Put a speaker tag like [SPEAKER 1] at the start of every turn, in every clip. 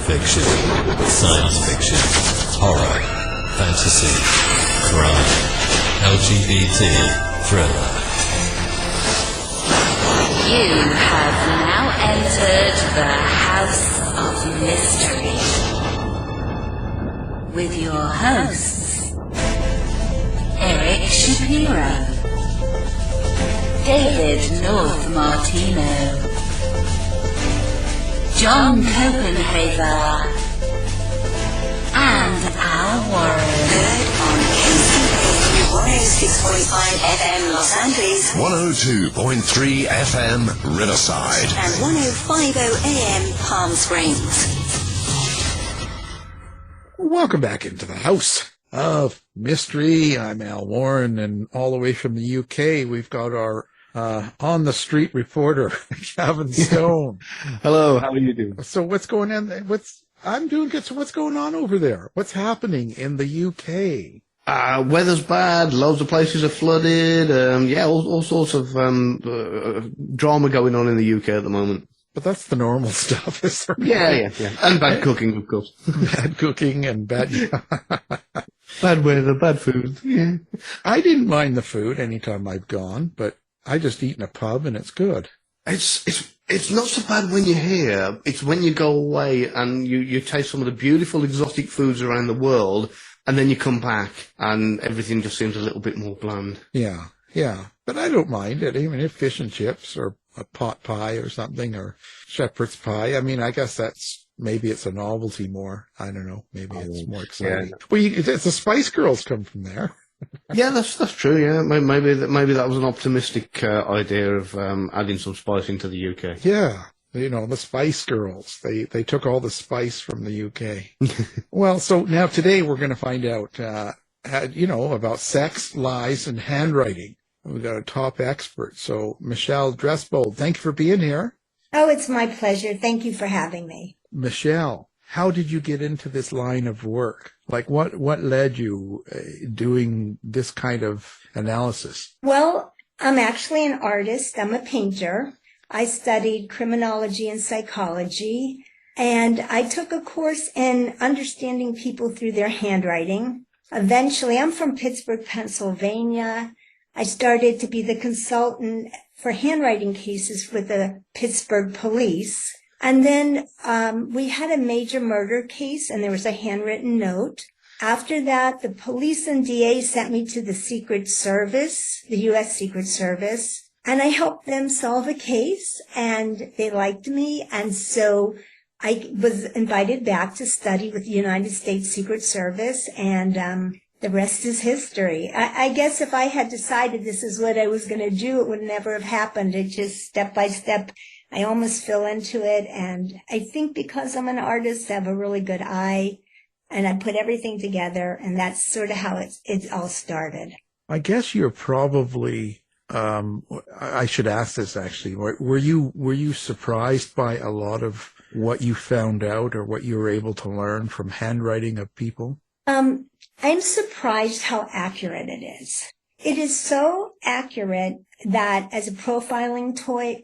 [SPEAKER 1] fiction, science fiction, horror, fantasy, crime, LGBT, thriller.
[SPEAKER 2] You have now entered the House of Mystery with your hosts, Eric Shapiro, David North Martino, John Copenhaver, and Al Warren. Heard on KCP 106.5 FM Los Angeles,
[SPEAKER 3] 102.3 FM Riverside,
[SPEAKER 2] and 105.0 AM Palm Springs.
[SPEAKER 4] Welcome back into the House of Mystery. I'm Al Warren, and all the way from the UK, we've got our on-the-street reporter, Gavin Stone.
[SPEAKER 5] Hello, how are you doing?
[SPEAKER 4] So what's going on? I'm doing good. So what's going on over there? What's happening in the UK?
[SPEAKER 5] Weather's bad. Loads of places are flooded. All sorts of drama going on in the UK at the moment.
[SPEAKER 4] But that's the normal stuff, is there?
[SPEAKER 5] Yeah. And bad cooking, of course.
[SPEAKER 4] Bad cooking and bad
[SPEAKER 5] weather, bad food. Yeah.
[SPEAKER 4] I didn't mind the food anytime I've gone, but I just eat in a pub and it's good.
[SPEAKER 5] It's not so bad when you're here. It's when you go away and you taste some of the beautiful exotic foods around the world, and then you come back and everything just seems a little bit more bland.
[SPEAKER 4] Yeah. But I don't mind it, even if fish and chips or a pot pie or something, or shepherd's pie. I mean, I guess maybe it's a novelty more. I don't know. Maybe it's more exciting. Yeah. Well, the Spice Girls come from there.
[SPEAKER 5] Yeah, that's true. Yeah, maybe that was an optimistic idea of adding some spice into the UK.
[SPEAKER 4] Yeah, the Spice Girls. They took all the spice from the UK. Well, so now today we're going to find out, about sex, lies, and handwriting. We've got a top expert. So Michelle Dresbold, thank you for being here.
[SPEAKER 6] Oh, it's my pleasure. Thank you for having me.
[SPEAKER 4] Michelle, how did you get into this line of work? Like, what led you doing this kind of analysis?
[SPEAKER 6] Well, I'm actually an artist. I'm a painter. I studied criminology and psychology, and I took a course in understanding people through their handwriting. Eventually, I'm from Pittsburgh, Pennsylvania. I started to be the consultant for handwriting cases with the Pittsburgh police. And then we had a major murder case, and there was a handwritten note. After that, the police and DA sent me to the Secret Service, the U.S. Secret Service, and I helped them solve a case, and they liked me. And so I was invited back to study with the United States Secret Service, and the rest is history. I guess if I had decided this is what I was going to do, it would never have happened. It just step by step, I almost fell into it. And I think because I'm an artist, I have a really good eye, and I put everything together. And that's sort of how it all started.
[SPEAKER 4] I guess you're probably, I should ask this actually. Were you surprised by a lot of what you found out or what you were able to learn from handwriting of people?
[SPEAKER 6] I'm surprised how accurate it is. It is so accurate that as a profiling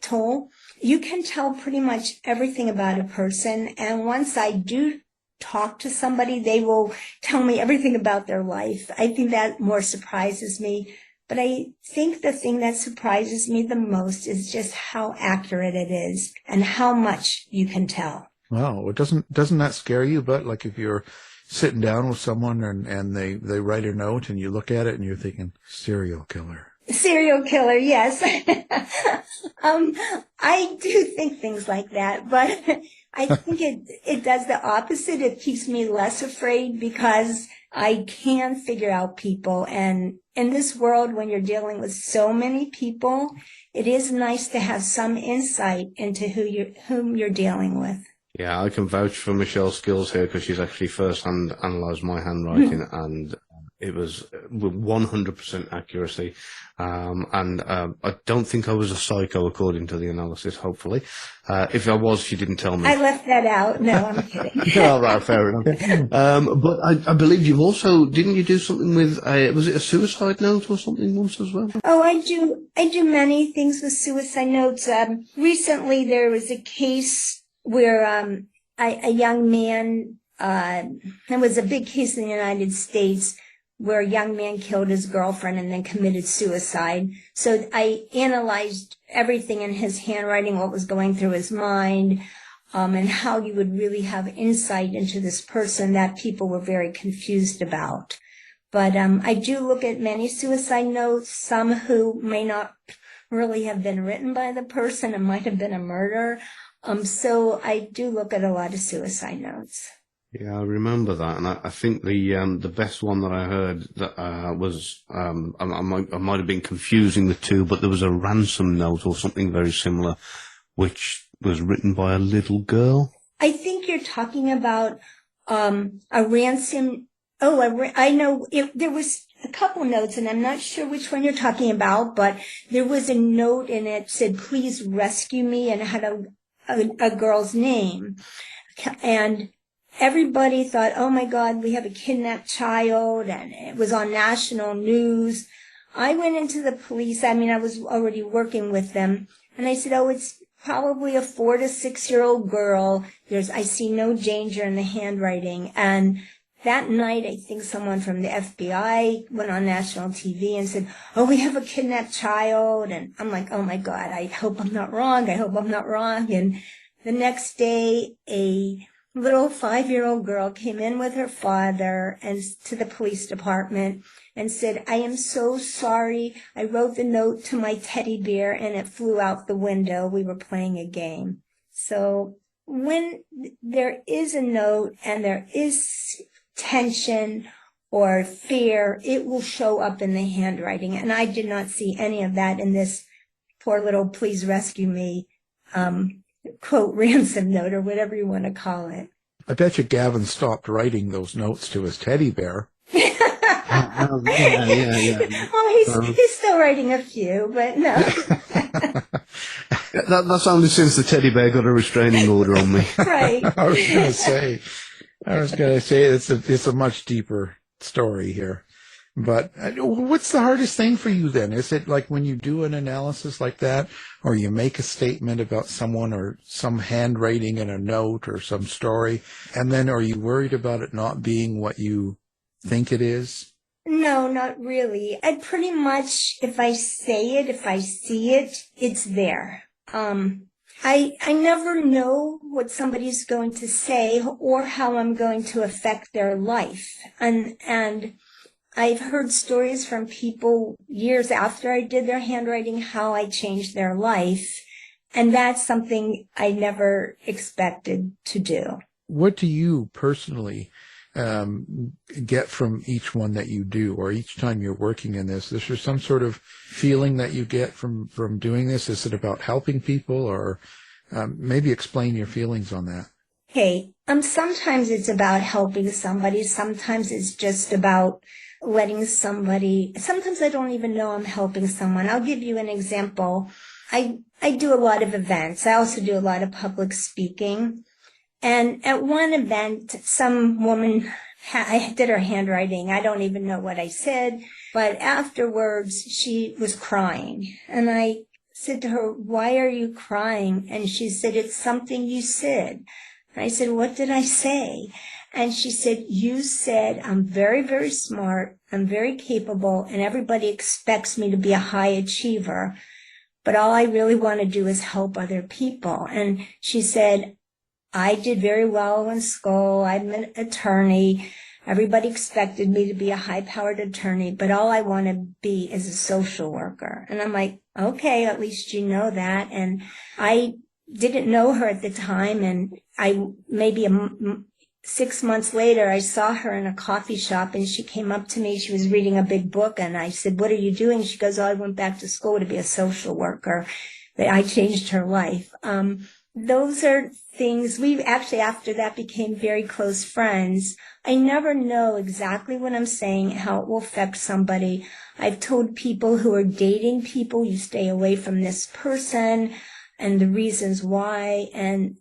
[SPEAKER 6] tool, you can tell pretty much everything about a person. And once I do talk to somebody, they will tell me everything about their life. I think that more surprises me. But I think the thing that surprises me the most is just how accurate it is and how much you can tell.
[SPEAKER 4] Wow. Doesn't that scare you? But like if you're sitting down with someone and they write a note and you look at it and you're thinking, serial killer.
[SPEAKER 6] Serial killer, yes. I do think things like that, but I think it does the opposite. It keeps me less afraid because I can figure out people. And in this world, when you're dealing with so many people, it is nice to have some insight into whom you're dealing with.
[SPEAKER 5] Yeah, I can vouch for Michelle's skills here because she's actually first-hand analysed my handwriting, and it was with 100% accuracy. I don't think I was a psycho according to the analysis, hopefully. If I was, she didn't tell me.
[SPEAKER 6] I left that out. No, I'm kidding.
[SPEAKER 5] All right, fair enough. But I believe you've also, didn't you do something with, was it a suicide note or something once as well?
[SPEAKER 6] Oh, I do many things with suicide notes. Recently there was a case where a young man, there was a big case in the United States where a young man killed his girlfriend and then committed suicide. So I analyzed everything in his handwriting, what was going through his mind, and how you would really have insight into this person that people were very confused about. But I do look at many suicide notes, some who may not really have been written by the person. It might have been a murder. So I do look at a lot of suicide notes.
[SPEAKER 5] Yeah, I remember that, and I think the best one that I heard that was I might have been confusing the two, but there was a ransom note or something very similar, which was written by a little girl.
[SPEAKER 6] I think you're talking about a ransom. I know there was a couple notes, and I'm not sure which one you're talking about, but there was a note and it said, "Please rescue me," and it had a girl's name. And everybody thought, oh my God, we have a kidnapped child, and it was on national news. I went into the police. I was already working with them, and I said, oh, it's probably a 4 to 6 year old girl. I see no danger in the handwriting. And that night, I think someone from the FBI went on national TV and said, oh, we have a kidnapped child. And I'm like, oh my God, I hope I'm not wrong. I hope I'm not wrong. And the next day, a little 5-year-old girl came in with her father and to the police department and said, I am so sorry. I wrote the note to my teddy bear and it flew out the window. We were playing a game. So when there is a note and there is tension or fear, it will show up in the handwriting. And I did not see any of that in this poor little "please rescue me" quote ransom note, or whatever you want to call it.
[SPEAKER 4] I bet you Gavin stopped writing those notes to his teddy bear.
[SPEAKER 5] Yeah.
[SPEAKER 6] Well, he's still writing a few, but no.
[SPEAKER 5] That's only since the teddy bear got a restraining order on me.
[SPEAKER 6] Right.
[SPEAKER 4] I was going to say it's a much deeper story here. But what's the hardest thing for you then? Is it like when you do an analysis like that, or you make a statement about someone or some handwriting in a note or some story, and then are you worried about it not being what you think it is?
[SPEAKER 6] No, not really. I pretty much, if I say it, if I see it, it's there. I never know what somebody's going to say or how I'm going to affect their life. And I've heard stories from people years after I did their handwriting, how I changed their life. And that's something I never expected to do.
[SPEAKER 4] What do you personally get from each one that you do, or each time you're working in this? Is there some sort of feeling that you get from doing this? Is it about helping people, or maybe explain your feelings on that?
[SPEAKER 6] Okay. Sometimes it's about helping somebody. Sometimes it's just about letting somebody, sometimes I don't even know I'm helping someone. I'll give you an example. I do a lot of events. I also do a lot of public speaking. And at one event, some woman, I did her handwriting. I don't even know what I said, but afterwards she was crying. And I said to her, why are you crying? And she said, it's something you said. And I said, what did I say? And she said, you said, I'm very, very smart, I'm very capable, and everybody expects me to be a high achiever, but all I really want to do is help other people. And she said, I did very well in school, I'm an attorney, everybody expected me to be a high-powered attorney, but all I want to be is a social worker. And I'm like, okay, at least you know that. And I didn't know her at the time, and maybe 6 months later, I saw her in a coffee shop, and she came up to me. She was reading a big book, and I said, what are you doing? She goes, oh, I went back to school to be a social worker. I changed her life. Those are things we actually, after that, became very close friends. I never know exactly what I'm saying, how it will affect somebody. I've told people who are dating people, you stay away from this person, and the reasons why. And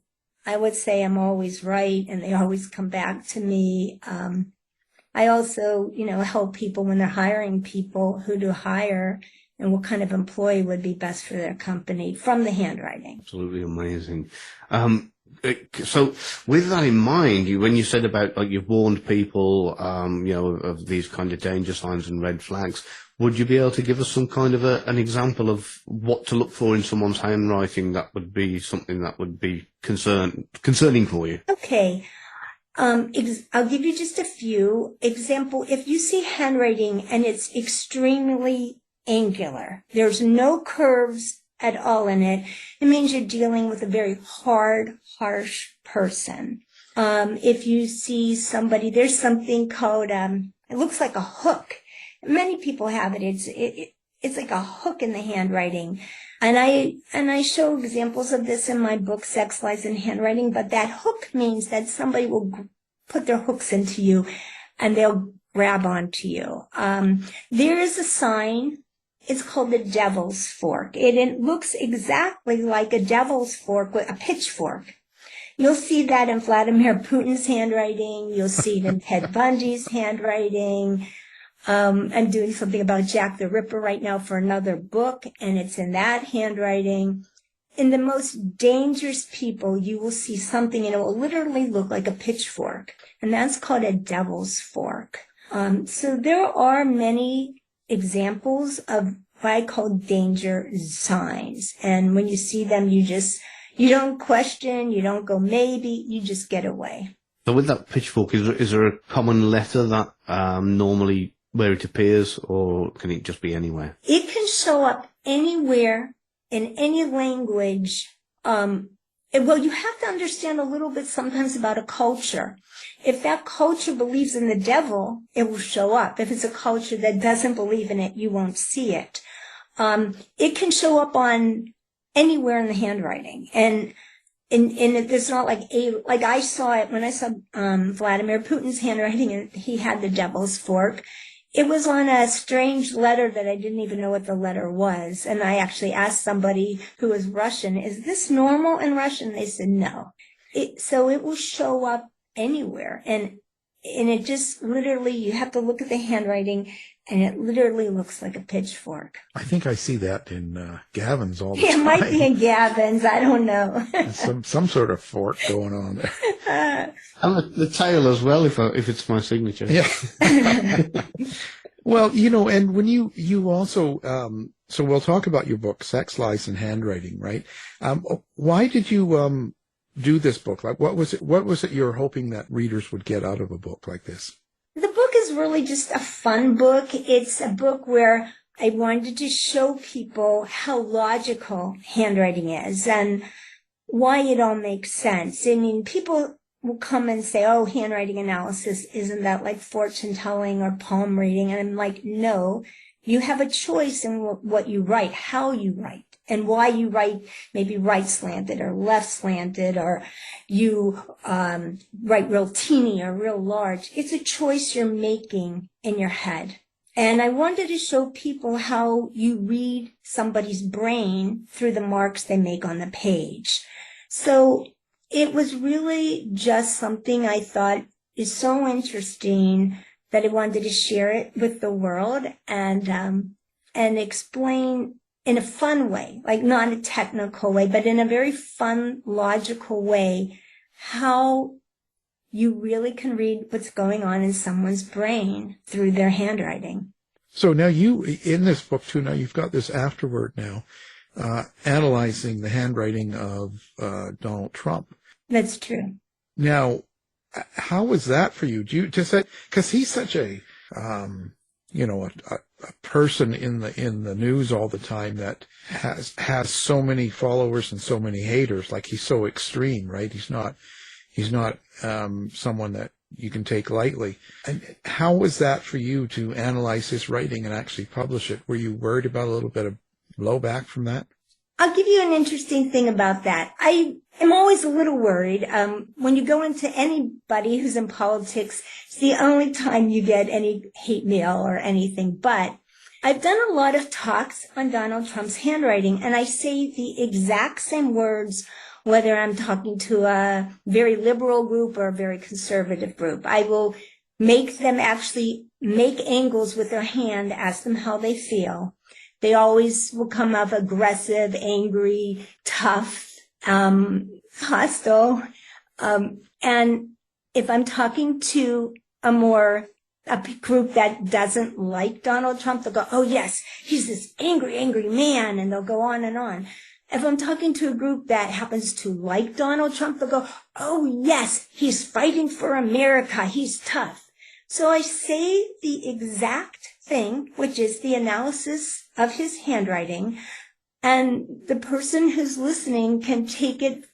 [SPEAKER 6] I would say I'm always right, and they always come back to me. I also, help people when they're hiring people, who to hire and what kind of employee would be best for their company from the handwriting.
[SPEAKER 5] Absolutely amazing. So with that in mind, when you said about like you've warned people, of these kind of danger signs and red flags, would you be able to give us some kind of an example of what to look for in someone's handwriting that would be something that would be concerning for you?
[SPEAKER 6] Okay. I'll give you just a few. Example, if you see handwriting and it's extremely angular, there's no curves at all in it, it means you're dealing with a very hard, harsh person. If you see somebody, there's something called, it looks like a hook. Many people have it. It's like a hook in the handwriting. And I show examples of this in my book, Sex, Lies, and Handwriting, but that hook means that somebody will put their hooks into you and they'll grab onto you. There is a sign. It's called the devil's fork. It looks exactly like a devil's fork with a pitchfork. You'll see that in Vladimir Putin's handwriting. You'll see it in Ted Bundy's handwriting. I'm doing something about Jack the Ripper right now for another book, and it's in that handwriting. In the most dangerous people, you will see something, and it will literally look like a pitchfork, and that's called a devil's fork. So there are many examples of what I call danger signs, and when you see them, you don't question, you don't go maybe, you just get away.
[SPEAKER 5] So with that pitchfork, is there a common letter that normally where it appears, or can it just be anywhere?
[SPEAKER 6] It can show up anywhere in any language. Well, you have to understand a little bit sometimes about a culture. If that culture believes in the devil, it will show up. If it's a culture that doesn't believe in it, you won't see it. It can show up on anywhere in the handwriting. And it's not like I saw it when I saw Vladimir Putin's handwriting, and he had the devil's fork. It was on a strange letter that I didn't even know what the letter was. And I actually asked somebody who was Russian, is this normal in Russian? They said no. So it will show up anywhere. And it just literally, you have to look at the handwriting, and it literally looks like a pitchfork.
[SPEAKER 4] I think I see that in Gavin's all the time.
[SPEAKER 6] It might be in Gavin's, I don't know.
[SPEAKER 4] some sort of fork going on there.
[SPEAKER 5] And the tail as well, if it's my signature.
[SPEAKER 4] Yeah. Well, and when you also, so we'll talk about your book, Sex, Lies, and Handwriting, right? Why did you do this book? Like, what was it you're hoping that readers would get out of a book like this?
[SPEAKER 6] The book is really just a fun book. It's a book where I wanted to show people how logical handwriting is and why it all makes sense. I mean, people will come and say, oh, handwriting analysis, isn't that like fortune telling or palm reading? And I'm like, no, you have a choice in what you write, how you write, and why you write, maybe right slanted or left slanted, or you write real teeny or real large. It's a choice you're making in your head. And I wanted to show people how you read somebody's brain through the marks they make on the page. So it was really just something I thought is so interesting that I wanted to share it with the world and explain in a fun way, like not a technical way, but in a very fun, logical way, how you really can read what's going on in someone's brain through their handwriting.
[SPEAKER 4] So now in this book too, now you've got this afterword now, analyzing the handwriting of Donald Trump.
[SPEAKER 6] That's true.
[SPEAKER 4] Now, how was that for you? Do you just say, because he's such a person in the news all the time that has so many followers and so many haters. Like, he's so extreme, right? He's not someone that you can take lightly. And how was that for you to analyze his writing and actually publish it? Were you worried about a little bit of blowback from that?
[SPEAKER 6] I'll give you an interesting thing about that. I am always a little worried. When you go into anybody who's in politics, it's the only time you get any hate mail or anything. But I've done a lot of talks on Donald Trump's handwriting, and I say the exact same words whether I'm talking to a very liberal group or a very conservative group. I will make them actually make angles with their hand, ask them how they feel. They always will come off aggressive, angry, tough. hostile. And if I'm talking to a group that doesn't like Donald Trump, they'll go, oh yes, he's this angry, angry man, and they'll go on and on. If I'm talking to a group that happens to like Donald Trump, they'll go, oh yes, he's fighting for America, he's tough. So I say the exact thing, which is the analysis of his handwriting, and the person who's listening can take it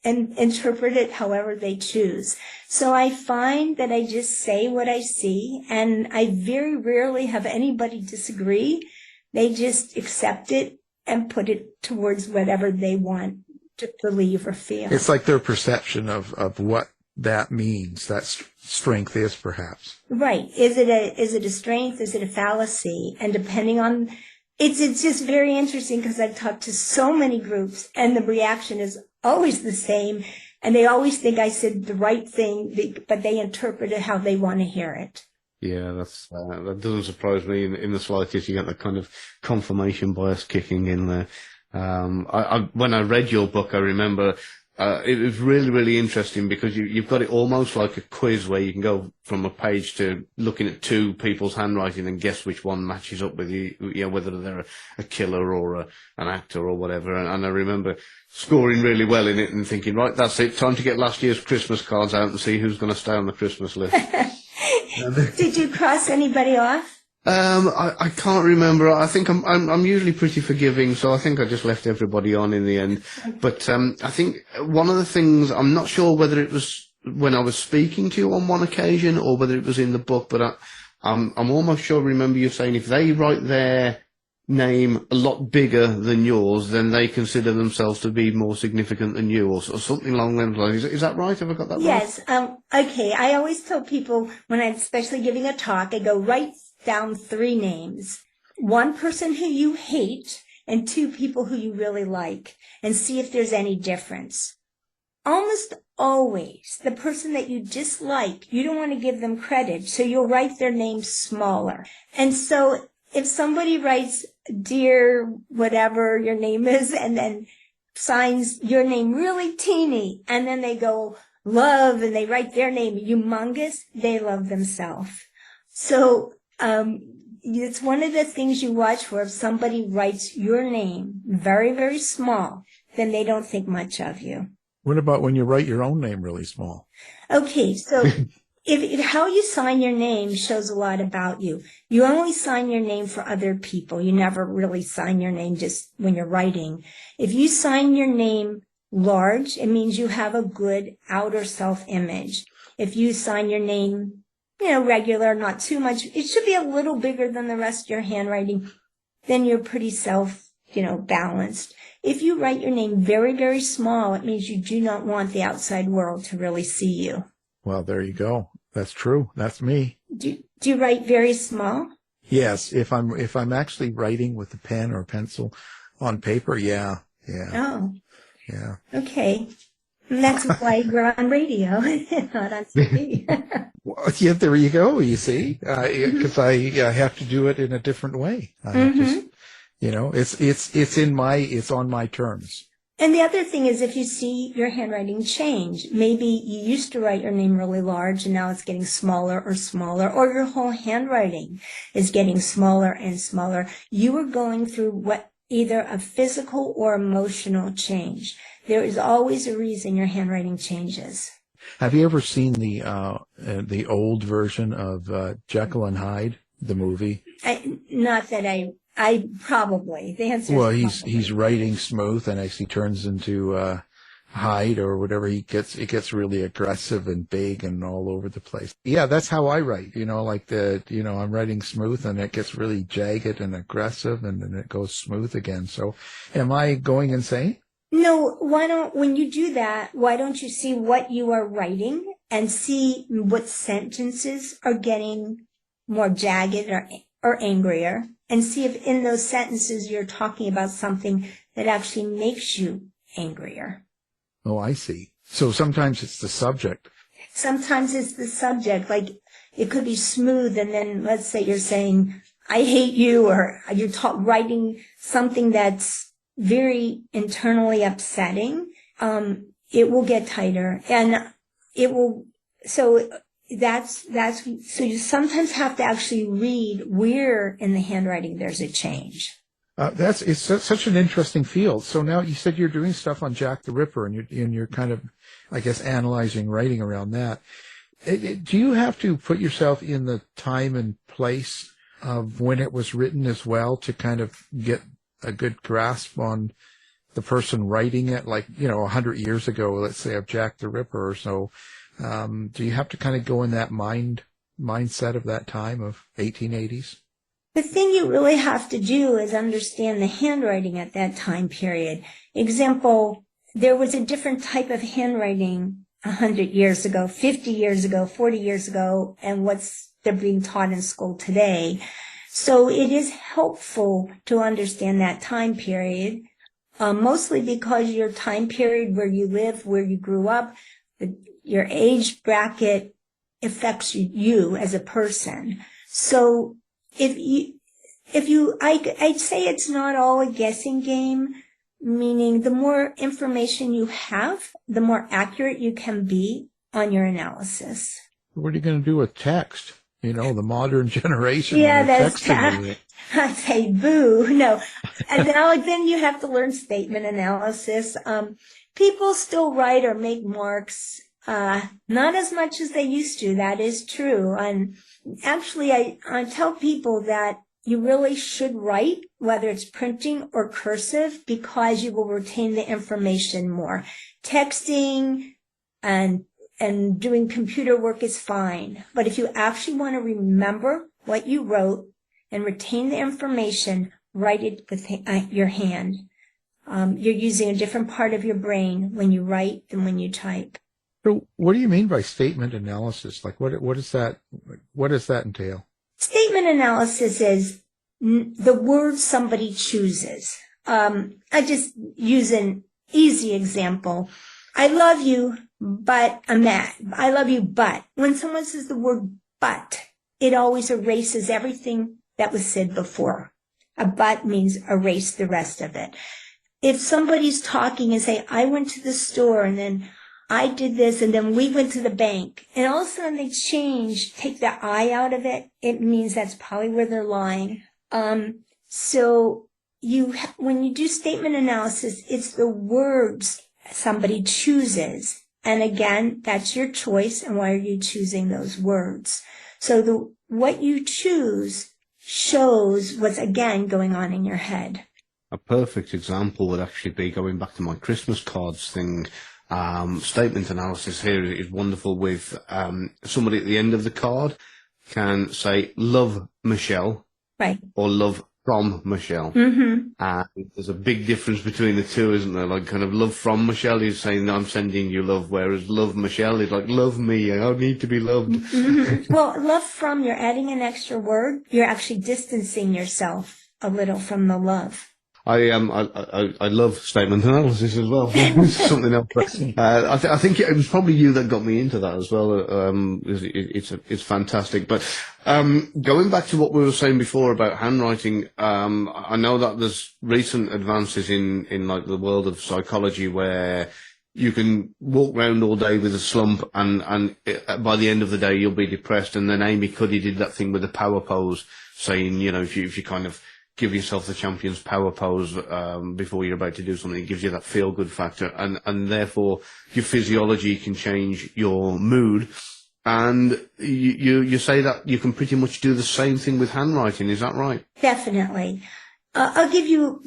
[SPEAKER 6] and interpret it however they choose. So I find that I just say what I see, and I very rarely have anybody disagree. They just accept it and put it towards whatever they want to believe or feel.
[SPEAKER 4] It's like their perception of what that means, that strength is, perhaps.
[SPEAKER 6] Right. Is it a strength? Is it a fallacy? And depending on, it's just very interesting because I've talked to so many groups and the reaction is always the same. And they always think I said the right thing, but they interpret it how they want to hear it.
[SPEAKER 5] Yeah, that doesn't surprise me in the slightest. You get that kind of confirmation bias kicking in there. When I read your book, I remember it was really, really interesting because you've got it almost like a quiz where you can go from a page to looking at two people's handwriting and guess which one matches up with whether they're a killer or an actor or whatever. And I remember scoring really well in it and thinking, right, that's it, time to get last year's Christmas cards out and see who's going to stay on the Christmas list.
[SPEAKER 6] Did you cross anybody off?
[SPEAKER 5] I can't remember. I think I'm usually pretty forgiving, so I think I just left everybody on in the end. But I think one of the things, I'm not sure whether it was when I was speaking to you on one occasion or whether it was in the book, but I'm almost sure I remember you saying if they write their name a lot bigger than yours, then they consider themselves to be more significant than you, or something along those lines. Is that right? Have I got that right?
[SPEAKER 6] Yes. Okay. I always tell people when I'm especially giving a talk, I go write down 3 names. 1 person who you hate and 2 people who you really like, and see if there's any difference. Almost always, the person that you dislike, you don't want to give them credit, so you'll write their name smaller. And so if somebody writes dear whatever your name is and then signs your name really teeny, and then they go love and they write their name humongous, they love themselves. So it's one of the things you watch for. If somebody writes your name very, very small, then they don't think much of you.
[SPEAKER 4] What about when you write your own name really small?
[SPEAKER 6] Okay, so if how you sign your name shows a lot about you. You only sign your name for other people. You never really sign your name just when you're writing. If you sign your name large, it means you have a good outer self-image. If you sign your name, regular, not too much, it should be a little bigger than the rest of your handwriting, then you're pretty balanced. If you write your name very, very small, it means you do not want the outside world to really see you.
[SPEAKER 4] Well, there you go. That's true. That's me.
[SPEAKER 6] Do you write very small?
[SPEAKER 4] Yes. If I'm actually writing with a pen or pencil on paper, yeah.
[SPEAKER 6] Oh.
[SPEAKER 4] Yeah.
[SPEAKER 6] Okay. And that's why you're on radio, not on TV.
[SPEAKER 4] Well, yeah, there you go. You see, because I have to do it in a different way. It's on my terms.
[SPEAKER 6] And the other thing is if you see your handwriting change, maybe you used to write your name really large and now it's getting smaller, or your whole handwriting is getting smaller and smaller. You are going through either a physical or emotional change. There is always a reason your handwriting changes.
[SPEAKER 4] Have you ever seen the old version of Jekyll and Hyde, the movie?
[SPEAKER 6] Not that I probably. The answer is
[SPEAKER 4] well,
[SPEAKER 6] probably.
[SPEAKER 4] he's writing smooth, and as he turns into Hyde or whatever, it gets really aggressive and big and all over the place. Yeah, that's how I write. I'm writing smooth, and it gets really jagged and aggressive, and then it goes smooth again. So, am I going insane?
[SPEAKER 6] No, when you do that, why don't you see what you are writing and see what sentences are getting more jagged or angrier, and see if in those sentences you're talking about something that actually makes you angrier.
[SPEAKER 4] Oh, I see. So sometimes it's the subject.
[SPEAKER 6] Sometimes it's the subject. Like it could be smooth, and then let's say you're saying, I hate you, or you're writing something that's very internally upsetting. it will get tighter, and it will, so so you sometimes have to actually read where in the handwriting there's a change.
[SPEAKER 4] It's such an interesting field. So now you said you're doing stuff on Jack the Ripper, and you're kind of, I guess, analyzing writing around that. Do you have to put yourself in the time and place of when it was written as well to kind of get a good grasp on the person writing it? Like, 100 years ago, let's say, of Jack the Ripper or so. Do you have to kind of go in that mindset of that time of 1880s?
[SPEAKER 6] The thing you really have to do is understand the handwriting at that time period. Example, there was a different type of handwriting 100 years ago, 50 years ago, 40 years ago, and what's they're being taught in school today. So it is helpful to understand that time period, mostly because your time period where you live, where you grew up, your age bracket affects you as a person. So I'd say it's not all a guessing game, meaning the more information you have, the more accurate you can be on your analysis.
[SPEAKER 4] What are you going to do with text? The modern generation.
[SPEAKER 6] Yeah, that's
[SPEAKER 4] texting.
[SPEAKER 6] I say boo. No. And now then you have to learn statement analysis. People still write or make marks, not as much as they used to. That is true. And actually, I tell people that you really should write, whether it's printing or cursive, because you will retain the information more. Texting and doing computer work is fine. But if you actually want to remember what you wrote and retain the information, write it with your hand. You're using a different part of your brain when you write than when you type.
[SPEAKER 4] So what do you mean by statement analysis? Like what is that? What does that entail?
[SPEAKER 6] Statement analysis is the words somebody chooses. I just use an easy example. I love you, but I'm mad. I love you, but. When someone says the word but, it always erases everything that was said before. A but means erase the rest of it. If somebody's talking and say, I went to the store and then I did this and then we went to the bank, and all of a sudden they take the I out of it, it means that's probably where they're lying. So when you do statement analysis, it's the words somebody chooses. And again, that's your choice. And why are you choosing those words? So what you choose shows what's, again, going on in your head.
[SPEAKER 5] A perfect example would actually be going back to my Christmas cards thing. Statement analysis here is wonderful with somebody at the end of the card can say, love Michelle.
[SPEAKER 6] Right.
[SPEAKER 5] Or love from Michelle.
[SPEAKER 6] Mm-hmm.
[SPEAKER 5] There's a big difference between the two, isn't there? Like kind of love from Michelle is saying, I'm sending you love, whereas love Michelle is like, love me, I need to be loved.
[SPEAKER 6] Mm-hmm. Well, love from, you're adding an extra word. You're actually distancing yourself a little from the love.
[SPEAKER 5] I love statement analysis as well. Something else. I think it was probably you that got me into that as well. It's fantastic. But going back to what we were saying before about handwriting, I know that there's recent advances in like the world of psychology where you can walk around all day with a slump and by the end of the day you'll be depressed. And then Amy Cuddy did that thing with the power pose, saying, if you kind of give yourself the champion's power pose before you're about to do something. It gives you that feel-good factor, and therefore your physiology can change your mood. And you say that you can pretty much do the same thing with handwriting. Is that right?
[SPEAKER 6] Definitely. I'll give you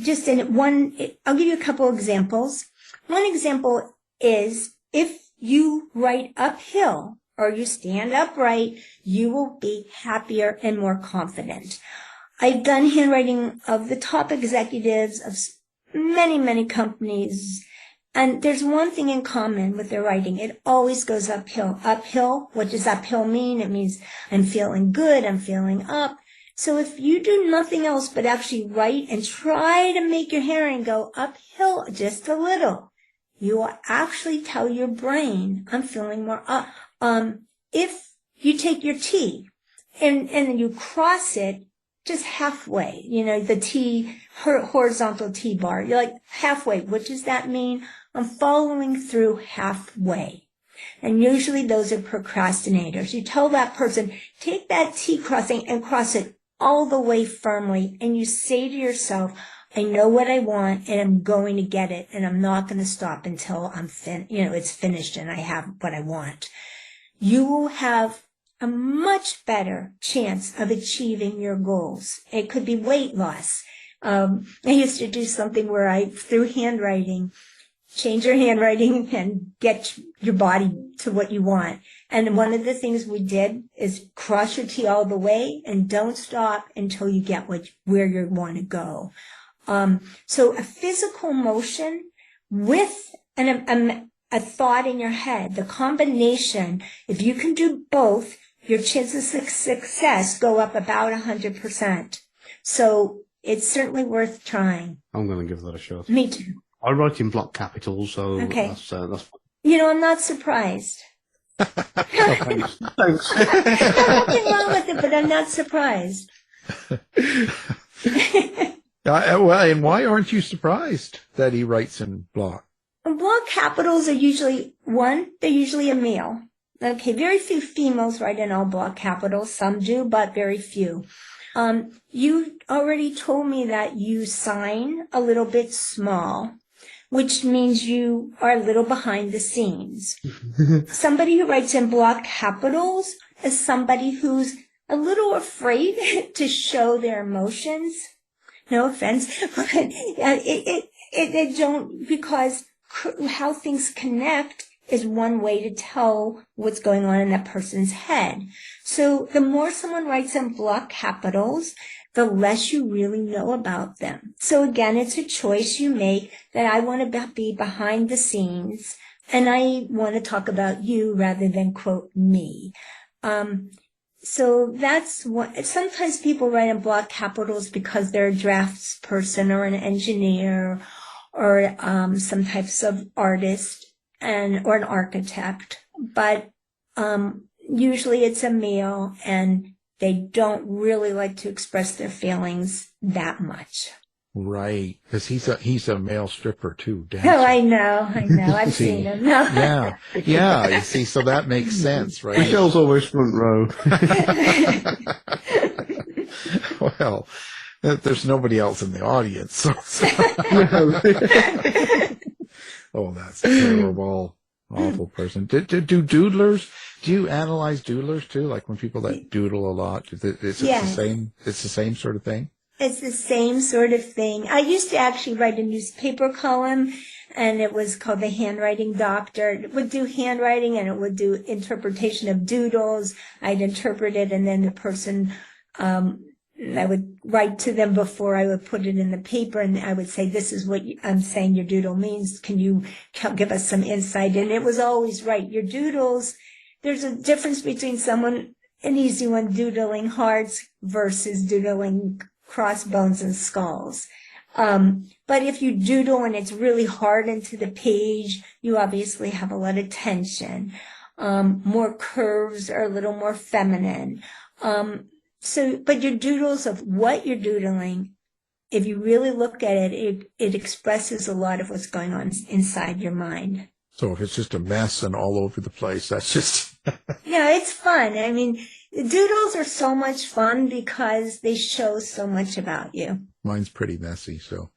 [SPEAKER 6] I'll give you a couple examples. One example is if you write uphill or you stand upright, you will be happier and more confident. I've done handwriting of the top executives of many, many companies, and there's one thing in common with their writing. It always goes uphill. Uphill, what does uphill mean? It means I'm feeling good, I'm feeling up. So if you do nothing else but actually write and try to make your handwriting go uphill just a little, you will actually tell your brain, I'm feeling more up. If you take your T and then you cross it, just halfway, the T, horizontal T bar. You're like halfway. What does that mean? I'm following through halfway. And usually those are procrastinators. You tell that person, take that T crossing and cross it all the way firmly. And you say to yourself, I know what I want and I'm going to get it. And I'm not going to stop until it's finished and I have what I want. You will have a much better chance of achieving your goals. It could be weight loss. I used to do something where through handwriting, change your handwriting and get your body to what you want. And one of the things we did is cross your T all the way and don't stop until you get where you want to go. So a physical motion with a thought in your head, the combination, if you can do both, your chances of success go up about 100%. So it's certainly worth trying.
[SPEAKER 5] I'm going to give that a shot.
[SPEAKER 6] Me too.
[SPEAKER 5] I write in block capitals, so
[SPEAKER 6] Okay.
[SPEAKER 5] that's
[SPEAKER 6] I'm not surprised.
[SPEAKER 5] thanks.
[SPEAKER 6] There's nothing wrong with it, but I'm not surprised.
[SPEAKER 4] And why aren't you surprised that he writes in block?
[SPEAKER 6] Block capitals are usually, they're usually a male. Okay, very few females write in all block capitals. Some do, but very few. You already told me that you sign a little bit small, which means you are a little behind the scenes. Somebody who writes in block capitals is somebody who's a little afraid to show their emotions. No offense, but it don't, because how things connect is one way to tell what's going on in that person's head. So the more someone writes in block capitals, the less you really know about them. So again, it's a choice you make that I want to be behind the scenes and I want to talk about you rather than quote me. So that's what, sometimes people write in block capitals because they're a drafts person or an engineer or some types of artist or an architect, but usually it's a male and they don't really like to express their feelings that much.
[SPEAKER 4] Right, because he's a male stripper too. Dancer.
[SPEAKER 6] Oh, I know. I've seen him.
[SPEAKER 4] Yeah. You see, so that makes sense, right?
[SPEAKER 5] Michelle's always front row.
[SPEAKER 4] Well, there's nobody else in the audience. So. Oh, that's terrible. Awful person. Do doodlers, do you analyze doodlers too? Like when people that doodle a lot, it's the same sort of thing?
[SPEAKER 6] It's the same sort of thing. I used to actually write a newspaper column, and it was called the Handwriting Doctor. It would do handwriting, and it would do interpretation of doodles. I'd interpret it, and then the person, I would write to them before I would put it in the paper, and I would say, this is what I'm saying your doodle means. Can you give us some insight? And it was always right. Your doodles, there's a difference between an easy one doodling hearts versus doodling crossbones and skulls. But if you doodle and it's really hard into the page, you obviously have a lot of tension. More curves are a little more feminine. But your doodles of what you're doodling, if you really look at it, it expresses a lot of what's going on inside your mind.
[SPEAKER 4] So if it's just a mess and all over the place, that's just...
[SPEAKER 6] Yeah, it's fun. I mean, doodles are so much fun because they show so much about you.
[SPEAKER 4] Mine's pretty messy, so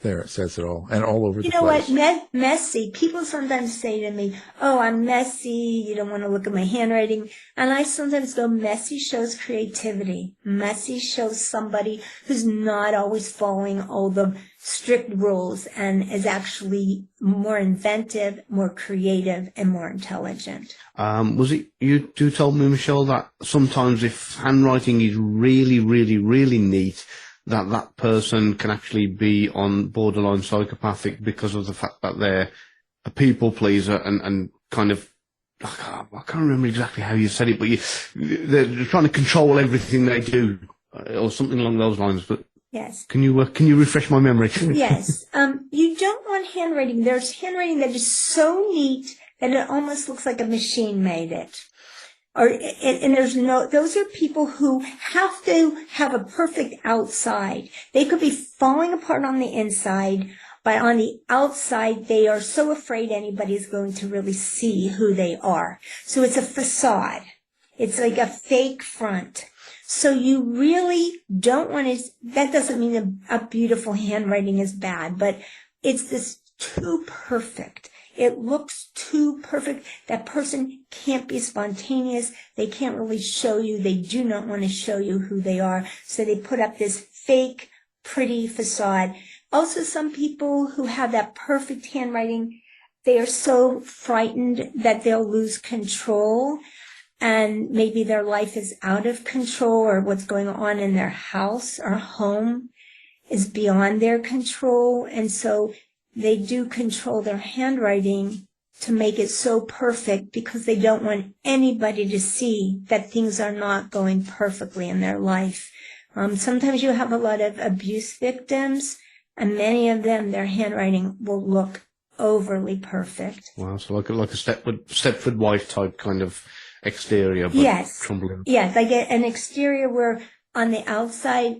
[SPEAKER 4] there, it says it all. And all over the place.
[SPEAKER 6] You know what? Messy. People sometimes say to me, oh, I'm messy. You don't want to look at my handwriting. And I sometimes go, messy shows creativity. Messy shows somebody who's not always following all the strict rules and is actually more inventive, more creative, and more intelligent.
[SPEAKER 5] Was it you told me, Michelle, that sometimes if handwriting is really, really, really neat, that person can actually be on borderline psychopathic because of the fact that they're a people pleaser and kind of, I can't remember exactly how you said it, but they're trying to control everything they do or something along those lines. But
[SPEAKER 6] yes.
[SPEAKER 5] Can you refresh my memory?
[SPEAKER 6] Yes. You don't want handwriting. There's handwriting that is so neat that it almost looks like a machine made it. Those are people who have to have a perfect outside. They could be falling apart on the inside, But on the outside, they are so afraid anybody's going to really see who they are. So it's a facade. It's like a fake front. So you really don't want to, that doesn't mean a beautiful handwriting is bad, but it's this too perfect. It looks too perfect. That person can't be spontaneous. They can't really show you. They do not want to show you who they are. So they put up this fake, pretty facade. Also, some people who have that perfect handwriting, they are so frightened that they'll lose control, and maybe their life is out of control, or what's going on in their house or home is beyond their control. And so they do control their handwriting to make it so perfect because they don't want anybody to see that things are not going perfectly in their life. Sometimes you have a lot of abuse victims, and many of them, their handwriting will look overly perfect.
[SPEAKER 5] Wow, so like a Stepford wife type kind of exterior, but
[SPEAKER 6] Yes.
[SPEAKER 5] crumbling.
[SPEAKER 6] Yes, I get an exterior where on the outside,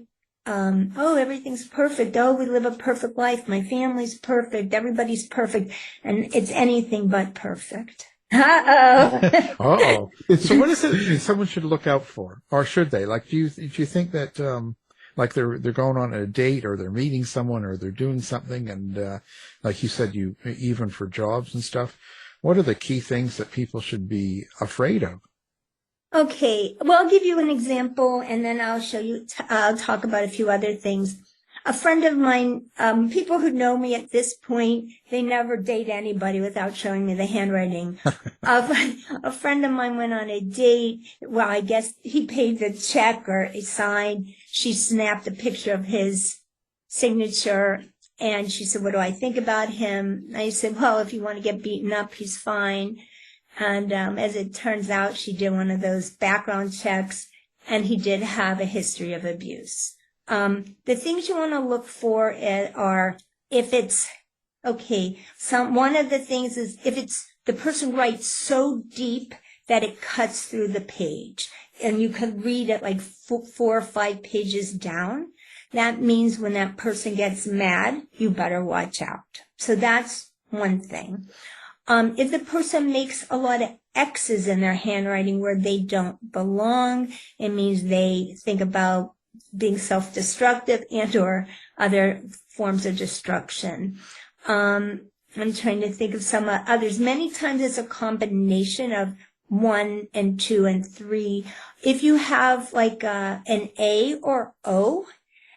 [SPEAKER 6] everything's perfect. Oh, we live a perfect life. My family's perfect. Everybody's perfect. And it's anything but perfect. Uh-oh.
[SPEAKER 4] Uh-oh. So what is it someone should look out for? Or should they? Like, do you think that, like they're going on a date, or they're meeting someone, or they're doing something, and, like you said, even for jobs and stuff, what are the key things that people should be afraid of?
[SPEAKER 6] Okay, well, I'll give you an example, and then I'll show you, I'll talk about a few other things. A friend of mine, people who know me at this point, they never date anybody without showing me the handwriting. A friend of mine went on a date. Well, I guess he paid the check or he signed. She snapped a picture of his signature, and she said, "What do I think about him?" I said, "Well, if you want to get beaten up, he's fine." And as it turns out, she did one of those background checks, and he did have a history of abuse. The things you want to look for are if it's, one of the things is if it's, the person writes so deep that it cuts through the page, and you could read it like 4 or 5 pages down. That means when that person gets mad, you better watch out. So that's one thing. If the person makes a lot of X's in their handwriting where they don't belong, it means they think about being self-destructive and or other forms of destruction. I'm trying to think of some others. Many times it's a combination of 1 and 2 and 3. If you have like an A or O,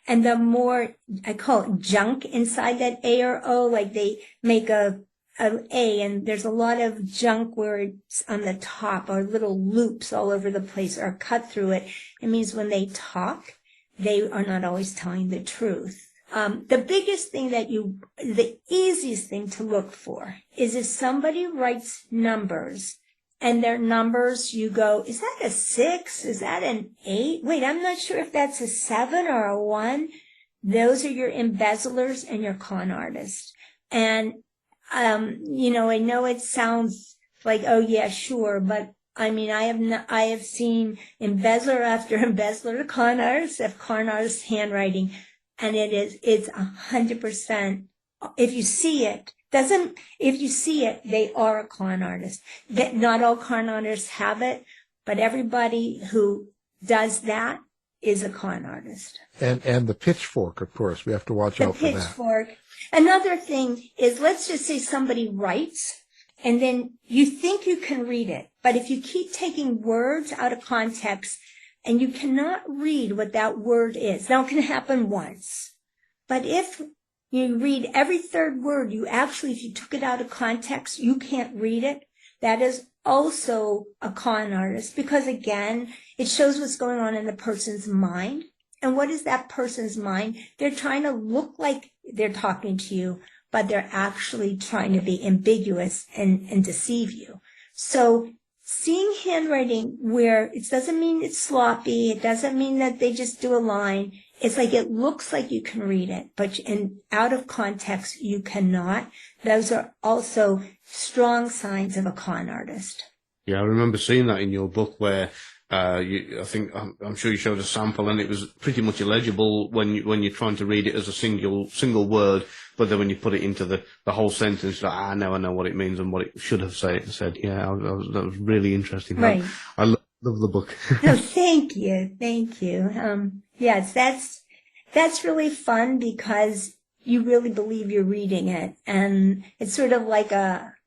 [SPEAKER 6] and the more, I call it junk inside that A or O, like they make a A, and there's a lot of junk where it's on the top, or little loops all over the place, or cut through it. It means when they talk, they are not always telling the truth. The biggest thing the easiest thing to look for is if somebody writes numbers, and their numbers, you go, is that a 6? Is that an 8? Wait, I'm not sure if that's a 7 or a 1. Those are your embezzlers and your con artists. And I know it sounds like, oh yeah, sure, but I mean, I have seen embezzler after embezzler, con artist handwriting, and it's 100%. If you see it, they are a con artist. That not all con artists have it, but everybody who does that is a con artist.
[SPEAKER 4] And the pitchfork, of course, we have to watch out for that. The
[SPEAKER 6] pitchfork. Another thing is, let's just say somebody writes, and then you think you can read it. But if you keep taking words out of context, and you cannot read what that word is, now it can happen once. But if you read every third word, if you took it out of context, you can't read it. That is also a con artist, because again, it shows what's going on in the person's mind. And what is that person's mind? They're trying to look like they're talking to you, but they're actually trying to be ambiguous and deceive you. So seeing handwriting where it doesn't mean it's sloppy, it doesn't mean that they just do a line. It's like it looks like you can read it, but out of context, you cannot. Those are also strong signs of a con artist.
[SPEAKER 5] Yeah, I remember seeing that in your book where I'm sure you showed a sample, and it was pretty much illegible when you're trying to read it as a single word. But then when you put it into the whole sentence, like, now I know what it means and what it should have said. Yeah, that was really interesting.
[SPEAKER 6] Right.
[SPEAKER 5] I love the book.
[SPEAKER 6] Oh, thank you. Thank you. Yes, that's really fun because you really believe you're reading it. And it's sort of like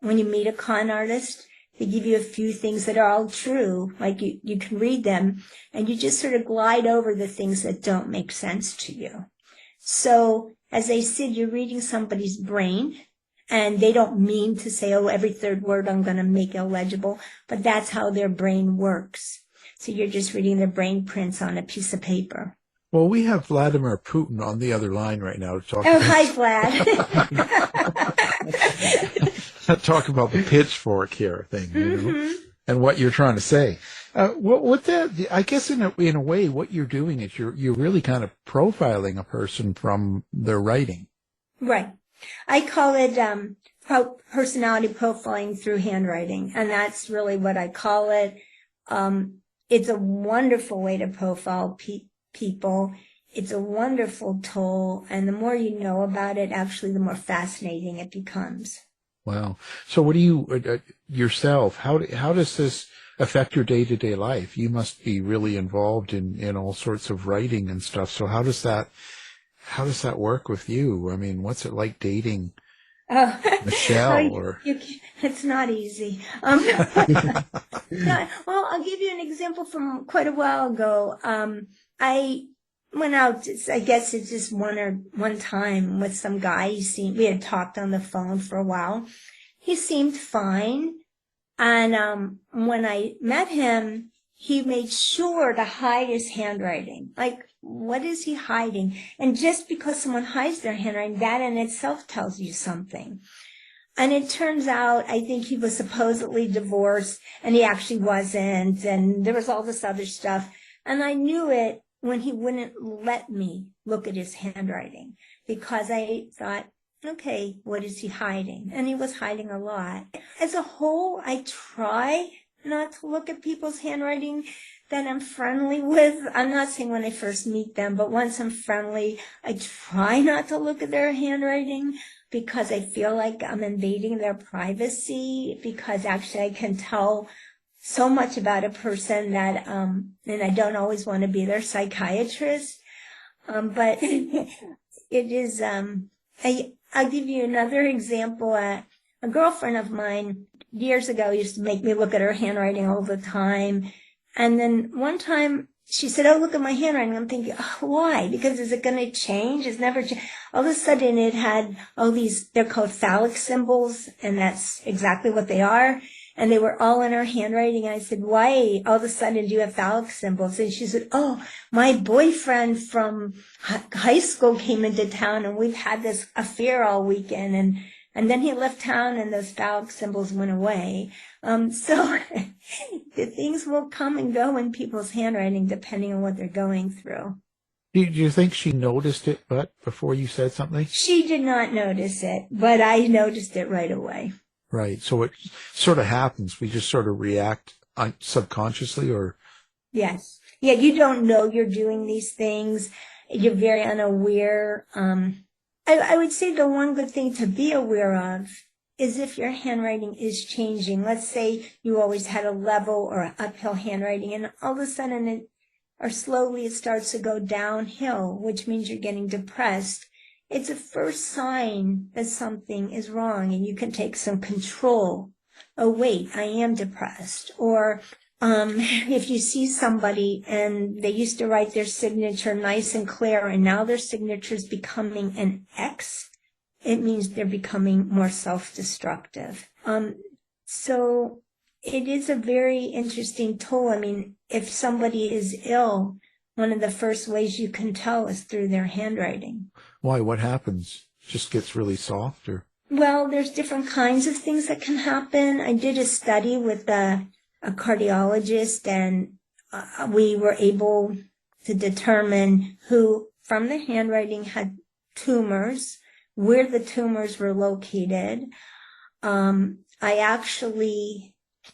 [SPEAKER 6] when you meet a con artist, they give you a few things that are all true. Like you can read them and you just sort of glide over the things that don't make sense to you. So as I said, you're reading somebody's brain and they don't mean to say, oh, every third word I'm going to make illegible, but that's how their brain works. So you're just reading their brain prints on a piece of paper.
[SPEAKER 4] Well, we have Vladimir Putin on the other line right now to talk.
[SPEAKER 6] Oh, hi, Vlad.
[SPEAKER 4] Talk about the pitchfork here thing, you know, and what you're trying to say. What that? I guess in a way, what you're doing is you're really kind of profiling a person from their writing.
[SPEAKER 6] Right. I call it personality profiling through handwriting, and that's really what I call it. It's a wonderful way to profile people. It's a wonderful tool, and the more you know about it, actually, the more fascinating it becomes.
[SPEAKER 4] Wow. So what do you, yourself, how does this affect your day-to-day life? You must be really involved in all sorts of writing and stuff. So how does that work with you? I mean, what's it like dating Michelle?
[SPEAKER 6] It's not easy. Well, I'll give you an example from quite a while ago. I went out, I guess it's just one time with some guy. We had talked on the phone for a while. He seemed fine. And when I met him, he made sure to hide his handwriting. Like, what is he hiding? And just because someone hides their handwriting, that in itself tells you something. And it turns out, I think he was supposedly divorced, and he actually wasn't, and there was all this other stuff. And I knew it when he wouldn't let me look at his handwriting, because I thought, okay, what is he hiding? And he was hiding a lot. As a whole, I try not to look at people's handwriting that I'm friendly with. I'm not saying when I first meet them, but once I'm friendly, I try not to look at their handwriting because I feel like I'm invading their privacy, because actually I can tell so much about a person that, and I don't always want to be their psychiatrist, but it is, I'll give you another example. A girlfriend of mine years ago used to make me look at her handwriting all the time. And then one time she said, oh, look at my handwriting. I'm thinking, oh, why? Because is it going to change? It's never changed. All of a sudden it had all these, they're called phallic symbols, and that's exactly what they are. And they were all in her handwriting. And I said, why all of a sudden do you have phallic symbols? And she said, oh, my boyfriend from high school came into town and we've had this affair all weekend. And then he left town and those phallic symbols went away. So the things will come and go in people's handwriting depending on what they're going through.
[SPEAKER 4] Do you think she noticed it, but before you said something?
[SPEAKER 6] She did not notice it, but I noticed it right away.
[SPEAKER 4] Right. So it sort of happens. We just sort of react subconsciously, or?
[SPEAKER 6] Yes. Yeah, you don't know you're doing these things. You're very unaware. I would say the one good thing to be aware of is if your handwriting is changing. Let's say you always had a level or uphill handwriting, and all of a sudden slowly it starts to go downhill, which means you're getting depressed. It's a first sign that something is wrong, and you can take some control. Oh, wait, I am depressed. Or if you see somebody and they used to write their signature nice and clear, and now their signature is becoming an X, it means they're becoming more self-destructive. So it is a very interesting tool. I mean, if somebody is ill, one of the first ways you can tell is through their handwriting.
[SPEAKER 4] Why? What happens? Just gets really soft, or?
[SPEAKER 6] Well, there's different kinds of things that can happen. I did a study with a cardiologist, and we were able to determine who from the handwriting had tumors, where the tumors were located. I actually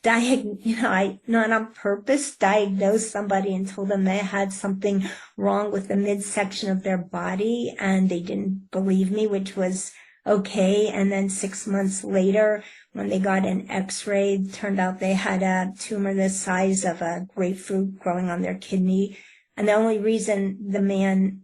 [SPEAKER 6] not on purpose, diagnosed somebody and told them they had something wrong with the midsection of their body, and they didn't believe me, which was okay. And then 6 months later, when they got an x-ray, it turned out they had a tumor the size of a grapefruit growing on their kidney. And the only reason the man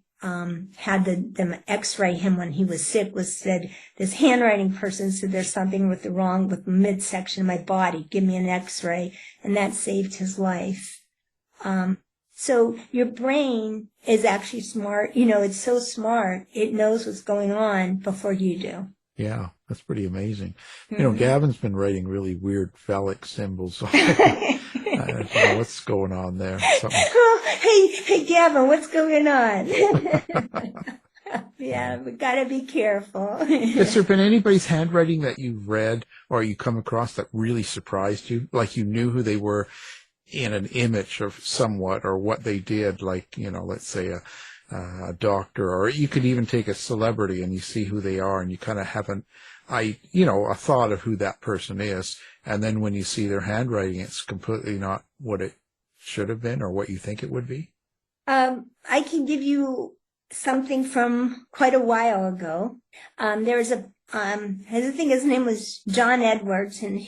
[SPEAKER 6] had them x-ray him when he was sick was said, this handwriting person said there's something wrong with the midsection of my body. Give me an x-ray. And that saved his life. So your brain is actually smart. You know, it's so smart. It knows what's going on before you do.
[SPEAKER 4] Yeah, that's pretty amazing. You know, Gavin's been writing really weird phallic symbols. I don't know what's going on there. Something.
[SPEAKER 6] Oh, hey, Gavin, what's going on? Yeah, we gotta be careful.
[SPEAKER 4] Has there been anybody's handwriting that you've read or you come across that really surprised you? Like you knew who they were in an image of somewhat or what they did, like, you know, let's say a doctor, or you could even take a celebrity and you see who they are and you kind of have a thought of who that person is. And then when you see their handwriting, it's completely not what it should have been or what you think it would be.
[SPEAKER 6] I can give you something from quite a while ago. There was I think his name was John Edwards, and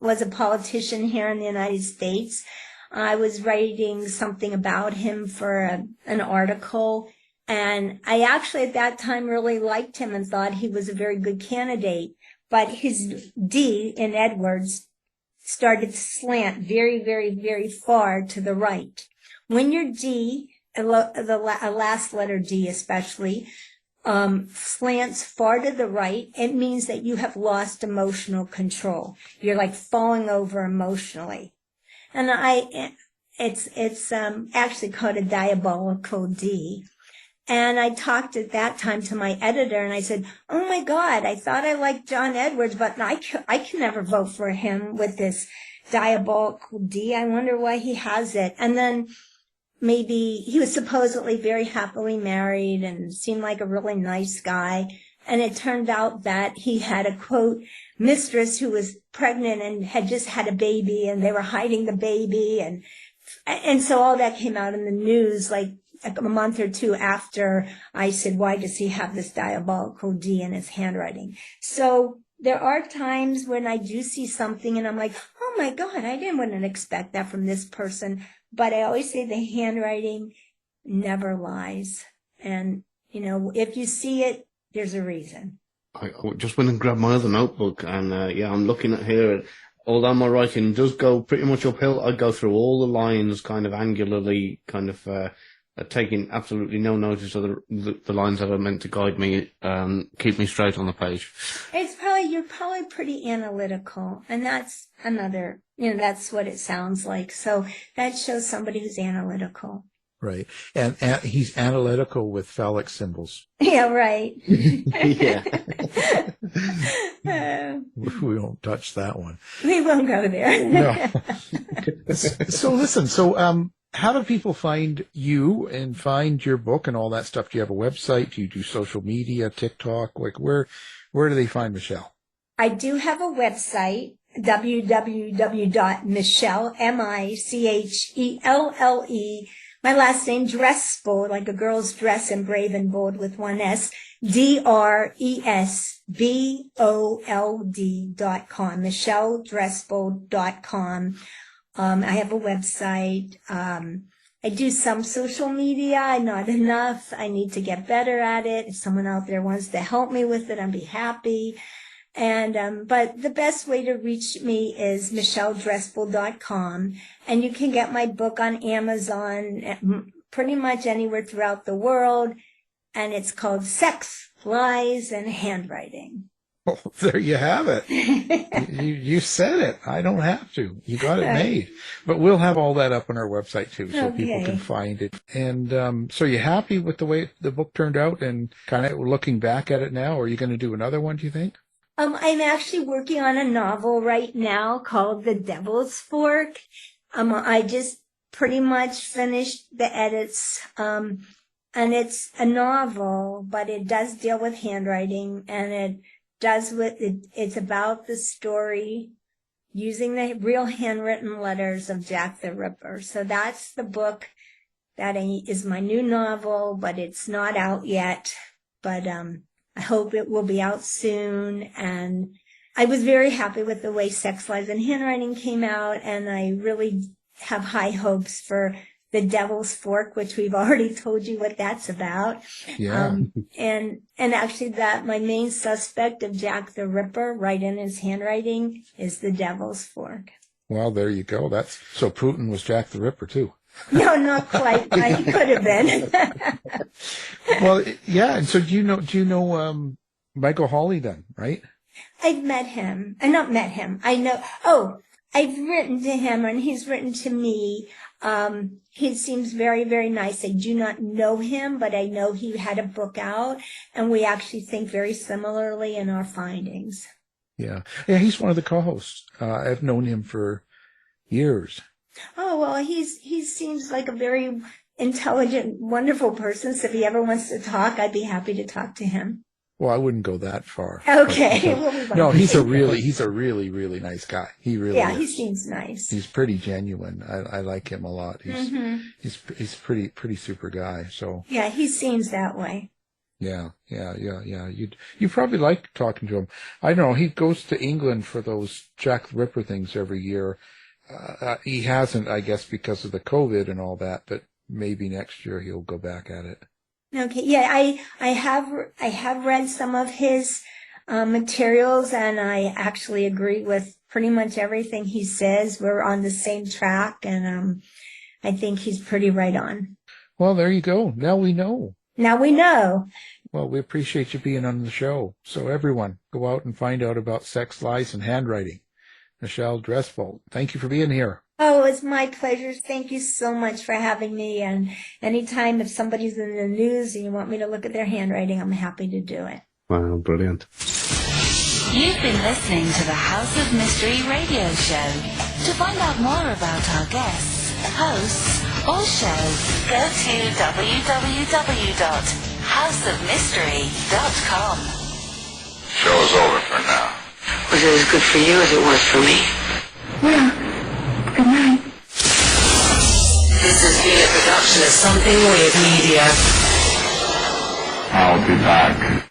[SPEAKER 6] was a politician here in the United States. I was writing something about him for an article, and I actually at that time really liked him and thought he was a very good candidate. But his D in Edwards started to slant very, very, very far to the right. When your D, the last letter D especially, slants far to the right, it means that you have lost emotional control. You're like falling over emotionally. And it's actually called a diabolical D. And I talked at that time to my editor and I said, oh my God, I thought I liked John Edwards, but I can never vote for him with this diabolical D. I wonder why he has it. And then maybe he was supposedly very happily married and seemed like a really nice guy. And it turned out that he had a, quote, mistress who was pregnant and had just had a baby and they were hiding the baby. And so all that came out in the news like a month or two after I said, why does he have this diabolical D in his handwriting? So there are times when I do see something and I'm like, oh my God, I wouldn't expect that from this person. But I always say the handwriting never lies. And, you know, if you see it, there's a reason.
[SPEAKER 5] I just went and grabbed my other notebook and, I'm looking at here. Although my writing does go pretty much uphill, I go through all the lines kind of angularly, kind of taking absolutely no notice of the lines that are meant to guide me, keep me straight on the page.
[SPEAKER 6] You're probably pretty analytical, and that's another, that's what it sounds like. So that shows somebody who's analytical.
[SPEAKER 4] Right. And he's analytical with phallic symbols.
[SPEAKER 6] Yeah, right.
[SPEAKER 5] Yeah.
[SPEAKER 4] We won't touch that one.
[SPEAKER 6] We won't go there.
[SPEAKER 4] No. So listen, how do people find you and find your book and all that stuff? Do you have a website? Do you do social media, TikTok? Like where do they find Michelle?
[SPEAKER 6] I do have a website, www.michelle, Michelle, my last name, Dresbold, like a girl's dress and brave and bold with one S, DRESBOLD.com, MichelleDresbold.com. I have a website. I do some social media, not enough. I need to get better at it. If someone out there wants to help me with it, I'd be happy. And, but the best way to reach me is MichelleDresbold.com. And you can get my book on Amazon, pretty much anywhere throughout the world. And it's called Sex, Lies, and Handwriting.
[SPEAKER 4] Oh, there you have it. you said it. I don't have to. You got it made. But we'll have all that up on our website too, so people can find it. And so you happy with the way the book turned out and kind of looking back at it now? Or are you going to do another one, do you think?
[SPEAKER 6] I'm actually working on a novel right now called The Devil's Fork. I just pretty much finished the edits. And it's a novel, but it does deal with handwriting, and it's about the story using the real handwritten letters of Jack the Ripper. So that's the book that is my new novel, but it's not out yet. But I I hope it will be out soon. And I was very happy with the way Sex, Lies, and Handwriting came out, and I really have high hopes for The Devil's Fork, which we've already told you what that's about.
[SPEAKER 4] Yeah.
[SPEAKER 6] And actually that my main suspect of Jack the Ripper, right in his handwriting, is The Devil's Fork.
[SPEAKER 4] Well, there you go. So Putin was Jack the Ripper too.
[SPEAKER 6] No, not quite. He could have been.
[SPEAKER 4] Well, yeah. And so do you know Michael Hawley then, right?
[SPEAKER 6] I've met him. I not met him. I know. Oh, I've written to him and he's written to me. He seems very, very nice. I do not know him, but I know he had a book out, and we actually think very similarly in our findings.
[SPEAKER 4] Yeah. Yeah, he's one of the co-hosts. I've known him for years.
[SPEAKER 6] Oh, well, he seems like a very intelligent, wonderful person. So if he ever wants to talk, I'd be happy to talk to him.
[SPEAKER 4] Well, I wouldn't go that far.
[SPEAKER 6] Okay.
[SPEAKER 4] No, he's a really, really nice guy. He really is.
[SPEAKER 6] He seems nice.
[SPEAKER 4] He's pretty genuine. I like him a lot. He's pretty super guy. So
[SPEAKER 6] yeah, he seems that way.
[SPEAKER 4] Yeah. You probably like talking to him. I don't know. He goes to England for those Jack the Ripper things every year. He hasn't, I guess, because of the COVID and all that, but maybe next year he'll go back at it.
[SPEAKER 6] Okay. Yeah, I have read some of his materials, and I actually agree with pretty much everything he says. We're on the same track, and I think he's pretty right on.
[SPEAKER 4] Well, there you go. Now we know. Well, we appreciate you being on the show. So everyone, go out and find out about Sex, Lies, and Handwriting. Michelle Dresbold, thank you for being here.
[SPEAKER 6] Oh, it's my pleasure. Thank you so much for having me. And anytime if somebody's in the news and you want me to look at their handwriting, I'm happy to do it.
[SPEAKER 5] Wow, brilliant.
[SPEAKER 2] You've been listening to the House of Mystery radio show. To find out more about our guests, hosts, or show, go to www.houseofmystery.com.
[SPEAKER 3] Show's over for now.
[SPEAKER 7] Was it as good for you as it was for me?
[SPEAKER 6] Yeah. Good night.
[SPEAKER 2] This has been a production of Something Weird Media.
[SPEAKER 3] I'll be back.